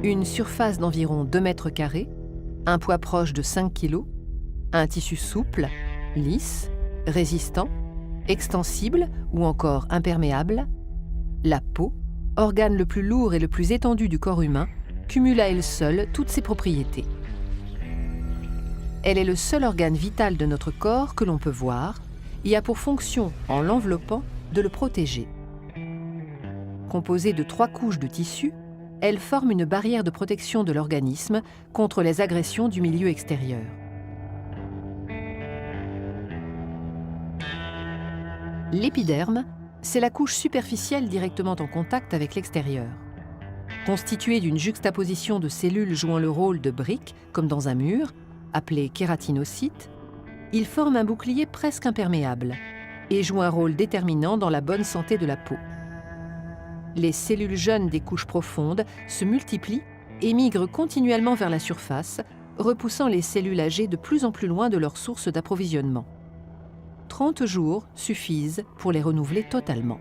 Une surface d'environ 2 mètres carrés, un poids proche de 5 kg, un tissu souple, lisse, résistant, extensible ou encore imperméable, la peau, organe le plus lourd et le plus étendu du corps humain, cumule à elle seule toutes ses propriétés. Elle est le seul organe vital de notre corps que l'on peut voir et a pour fonction, en l'enveloppant, de le protéger. Composée de 3 couches de tissu, elle forme une barrière de protection de l'organisme contre les agressions du milieu extérieur. L'épiderme, c'est la couche superficielle directement en contact avec l'extérieur. Constituée d'une juxtaposition de cellules jouant le rôle de briques, comme dans un mur, appelé kératinocytes, il forme un bouclier presque imperméable et joue un rôle déterminant dans la bonne santé de la peau. Les cellules jeunes des couches profondes se multiplient et migrent continuellement vers la surface, repoussant les cellules âgées de plus en plus loin de leur source d'approvisionnement. 30 jours suffisent pour les renouveler totalement.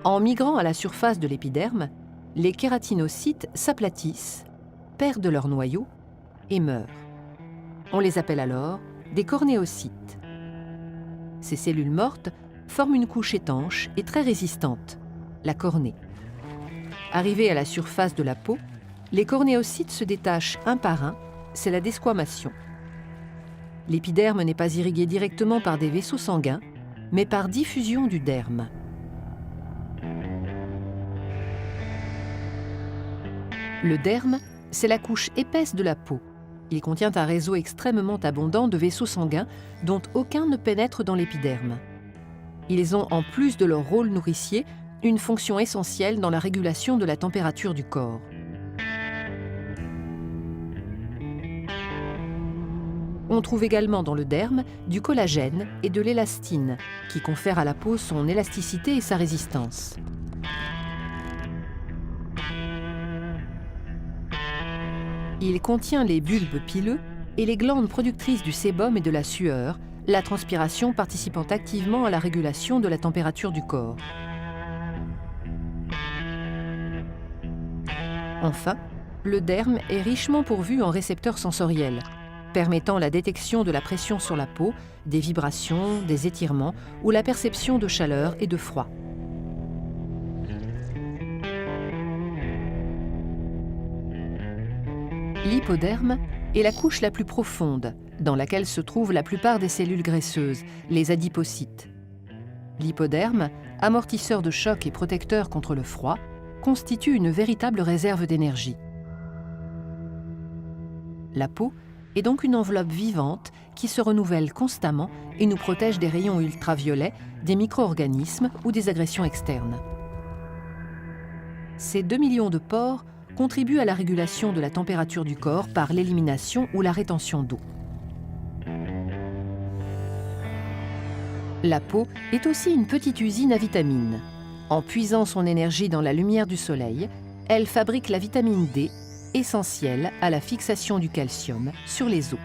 En migrant à la surface de l'épiderme, les kératinocytes s'aplatissent, perdent leur noyau et meurent. On les appelle alors des cornéocytes. Ces cellules mortes forment une couche étanche et très résistante, la cornée. Arrivés à la surface de la peau, les cornéocytes se détachent un par un, c'est la desquamation. L'épiderme n'est pas irrigué directement par des vaisseaux sanguins, mais par diffusion du derme. Le derme, c'est la couche épaisse de la peau. Il contient un réseau extrêmement abondant de vaisseaux sanguins dont aucun ne pénètre dans l'épiderme. Ils ont, en plus de leur rôle nourricier, une fonction essentielle dans la régulation de la température du corps. On trouve également dans le derme du collagène et de l'élastine, qui confèrent à la peau son élasticité et sa résistance. Il contient les bulbes pileux et les glandes productrices du sébum et de la sueur, la transpiration participant activement à la régulation de la température du corps. Enfin, le derme est richement pourvu en récepteurs sensoriels, permettant la détection de la pression sur la peau, des vibrations, des étirements ou la perception de chaleur et de froid. L'hypoderme est la couche la plus profonde, dans laquelle se trouvent la plupart des cellules graisseuses, les adipocytes. L'hypoderme, amortisseur de choc et protecteur contre le froid, constitue une véritable réserve d'énergie. La peau est donc une enveloppe vivante qui se renouvelle constamment et nous protège des rayons ultraviolets, des micro-organismes ou des agressions externes. Ces 2 millions de pores contribuent à la régulation de la température du corps par l'élimination ou la rétention d'eau. La peau est aussi une petite usine à vitamines. En puisant son énergie dans la lumière du soleil, elle fabrique la vitamine D, essentielle à la fixation du calcium sur les os.